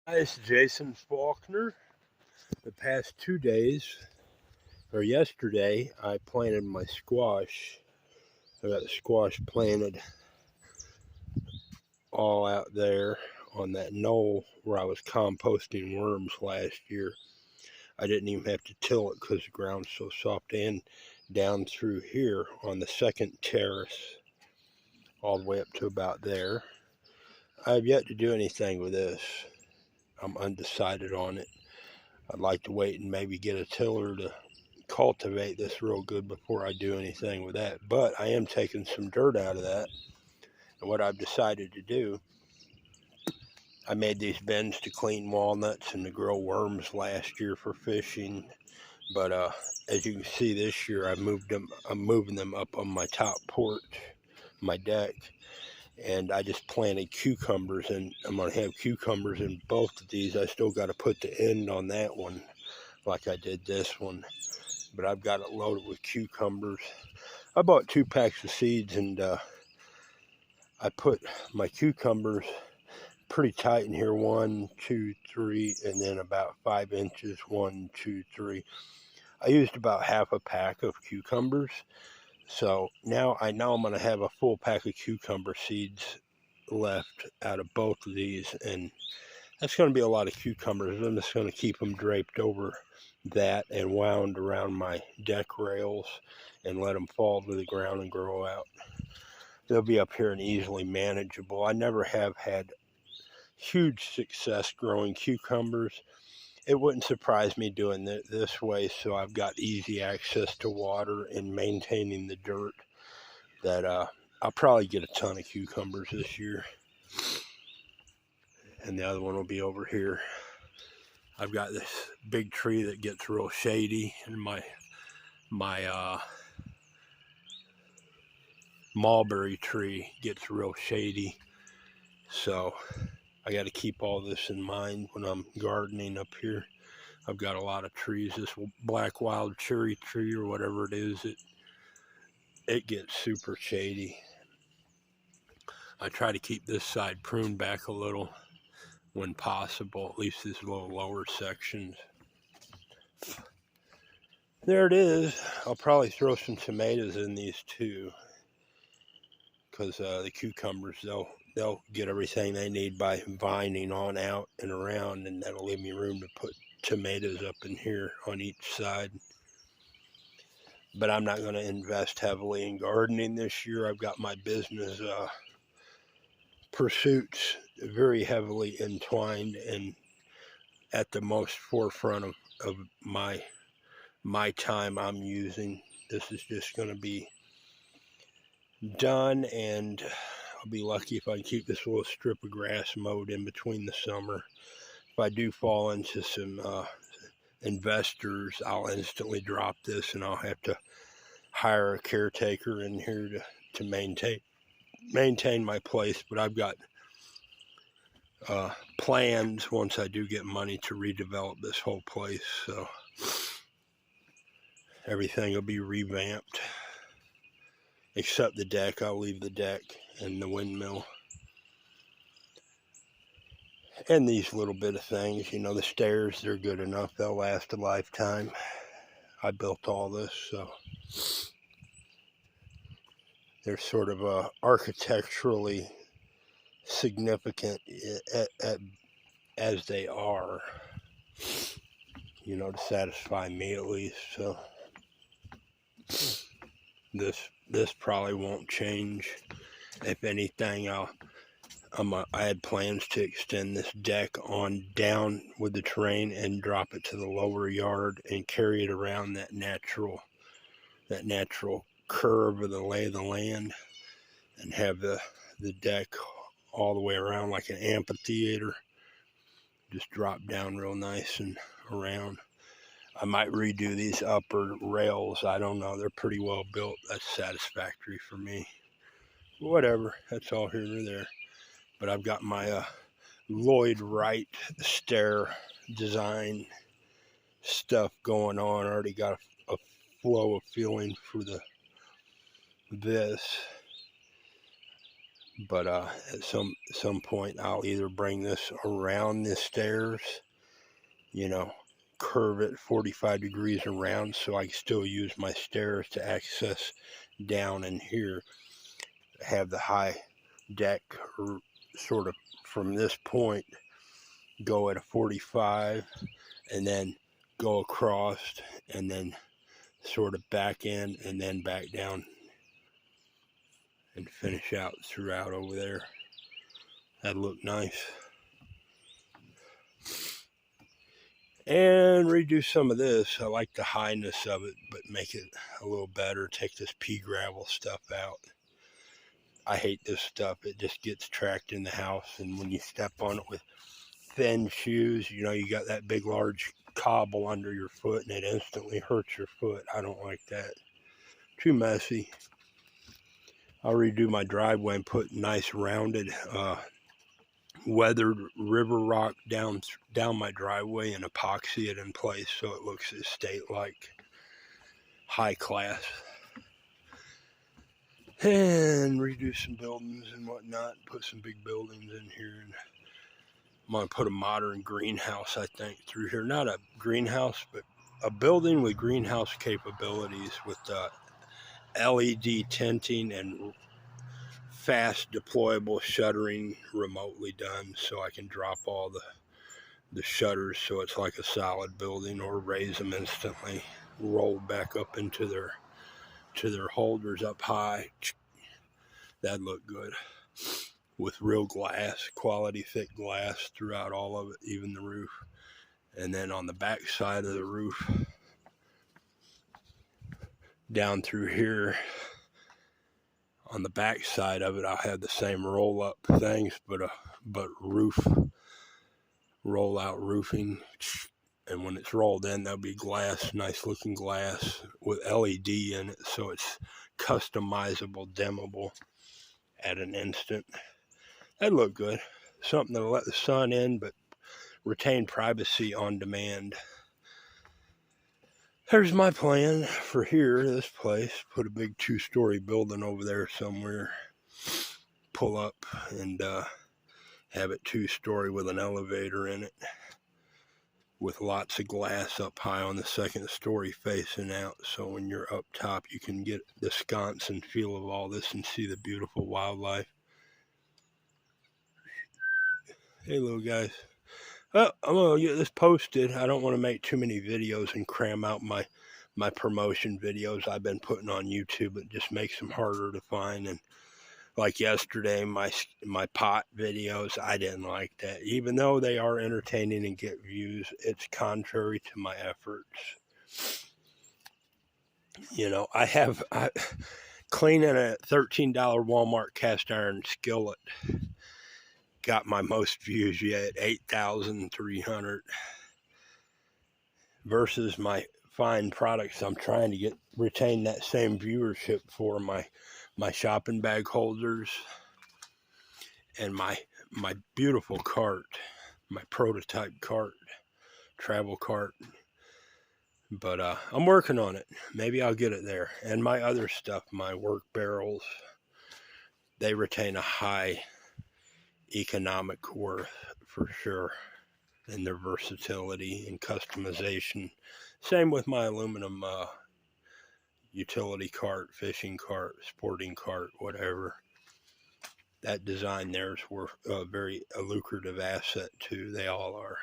Hi, it's Jason Faulkner. The past 2 days, or yesterday, I planted my squash. I got the squash planted all out there on that knoll where I was composting worms last year. I didn't even have to till it because the ground's so soft. And down through here on the second terrace, all the way up to about there. I have yet to do anything with this. I'm undecided on it. I'd like to wait and maybe get a tiller to cultivate this real good before I do anything with that. But I am taking some dirt out of that. And what I've decided to do, I made these bins to clean walnuts and to grow worms last year for fishing. But as you can see this year, I'm moving them up on my top porch, my deck. And I just planted cucumbers, and I'm going to have cucumbers in both of these. I still got to put the end on that one like I did this one. But I've got it loaded with cucumbers. I bought 2 packs of seeds, and I put my cucumbers pretty tight in here, 1, 2, 3, and then about 5 inches, 1, 2, 3. I used about half a pack of cucumbers. So now I know I'm going to have a full pack of cucumber seeds left out of both of these, and that's going to be a lot of cucumbers. I'm just going to keep them draped over that and wound around my deck rails and let them fall to the ground and grow out. They'll be up here and easily manageable. I never have had huge success growing cucumbers. It wouldn't surprise me doing it this way, so I've got easy access to water and maintaining the dirt. That I'll probably get a ton of cucumbers this year, and the other one will be over here. I've got this big tree that gets real shady, and my mulberry tree gets real shady. So I got to keep all this in mind when I'm gardening up here. I've got a lot of trees. This black wild cherry tree or whatever it is, it gets super shady. I try to keep this side pruned back a little when possible, at least these little lower sections. There it is. I'll probably throw some tomatoes in these too, because the cucumbers they'll get everything they need by vining on out and around, and that'll leave me room to put tomatoes up in here on each side. But I'm not going to invest heavily in gardening this year. I've got my business pursuits very heavily entwined and at the most forefront of my time I'm using. This is just going to be done, and I'll be lucky if I can keep this little strip of grass mowed in between the summer. If I do fall into some investors, I'll instantly drop this, and I'll have to hire a caretaker in here to maintain my place. But I've got plans once I do get money to redevelop this whole place. So everything will be revamped, except the deck. I'll leave the deck and the windmill. And these little bit of things, the stairs, they're good enough. They'll last a lifetime. I built all this, so they're sort of architecturally significant as they are, to satisfy me at least. So this probably won't change. If anything, I had plans to extend this deck on down with the terrain and drop it to the lower yard and carry it around that natural curve of the lay of the land, and have the deck all the way around like an amphitheater, just drop down real nice and around. I might redo these upper rails. I don't know. They're pretty well built. That's satisfactory for me. Whatever. That's all here or there. But I've got my Lloyd Wright stair design stuff going on. I already got a flow of feeling for this. But at some point, I'll either bring this around the stairs, you know, curve it 45 degrees around so I can still use my stairs to access down in here, have the high deck sort of from this point go at a 45 and then go across and then sort of back in and then back down and finish out throughout over there. That'd look nice. And redo some of this. I like the highness of it, but make it a little better. Take this pea gravel stuff out. I hate this stuff. It just gets tracked in the house, and when you step on it with thin shoes, you know, you got that big large cobble under your foot and it instantly hurts your foot. I don't like that. Too messy. I'll redo my driveway and put nice rounded weathered river rock down my driveway and epoxy it in place so it looks estate like, high class. And redo some buildings and whatnot, put some big buildings in here. And I'm going to put a modern greenhouse, I think, through here. Not a greenhouse, but a building with greenhouse capabilities with LED tinting and fast deployable shuttering remotely done, so I can drop all the shutters so it's like a solid building, or raise them instantly, roll back up into their holders up high. That'd look good with real glass, quality thick glass throughout all of it, even the roof. And then on the back side of the roof, down through here, on the back side of it, I'll have the same roll up things, but roof, roll out roofing. And when it's rolled in, there'll be glass, nice looking glass with LED in it, so it's customizable, dimmable at an instant. That'd look good. Something to let the sun in, but retain privacy on demand. There's my plan for here, this place. Put a big 2-story building over there somewhere. Pull up and have it 2-story with an elevator in it, with lots of glass up high on the 2nd story facing out, so when you're up top you can get the sconce and feel of all this and see the beautiful wildlife. Hey little guys. Well, I'm going to get this posted. I don't want to make too many videos and cram out my promotion videos I've been putting on YouTube. It just makes them harder to find. And like yesterday, my pot videos, I didn't like that. Even though they are entertaining and get views, it's contrary to my efforts. You know, I cleaning a $13 Walmart cast iron skillet got my most views yet, 8,300, versus my fine products I'm trying to retain that same viewership for, my shopping bag holders and my beautiful cart, my prototype cart, travel cart. But I'm working on it. Maybe I'll get it there. And my other stuff, my work barrels, they retain a high economic worth for sure, and their versatility and customization. Same with my aluminum utility cart, fishing cart, sporting cart, whatever. That design there's worth a lucrative asset too. They all are.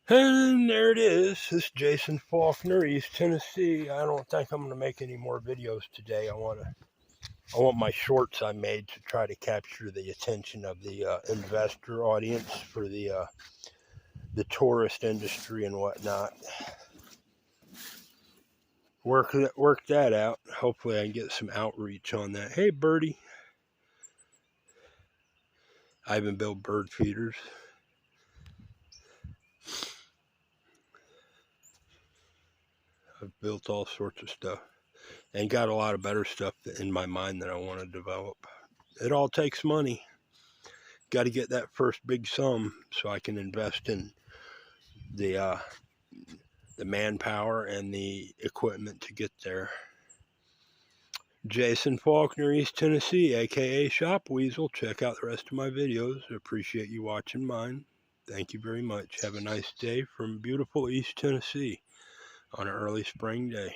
And there it is. This is Jason Faulkner, East Tennessee. I don't think I'm going to make any more videos today. I want my shorts I made to try to capture the attention of the investor audience for the tourist industry and whatnot. Work that out. Hopefully I can get some outreach on that. Hey, birdie. I even build bird feeders. I've built all sorts of stuff and got a lot of better stuff in my mind that I want to develop. It all takes money. Got to get that first big sum so I can invest in the manpower and the equipment to get there. Jason Faulkner, East Tennessee, aka Shop Weasel. Check out the rest of my videos. Appreciate you watching mine. Thank you very much. Have a nice day from beautiful East Tennessee on an early spring day.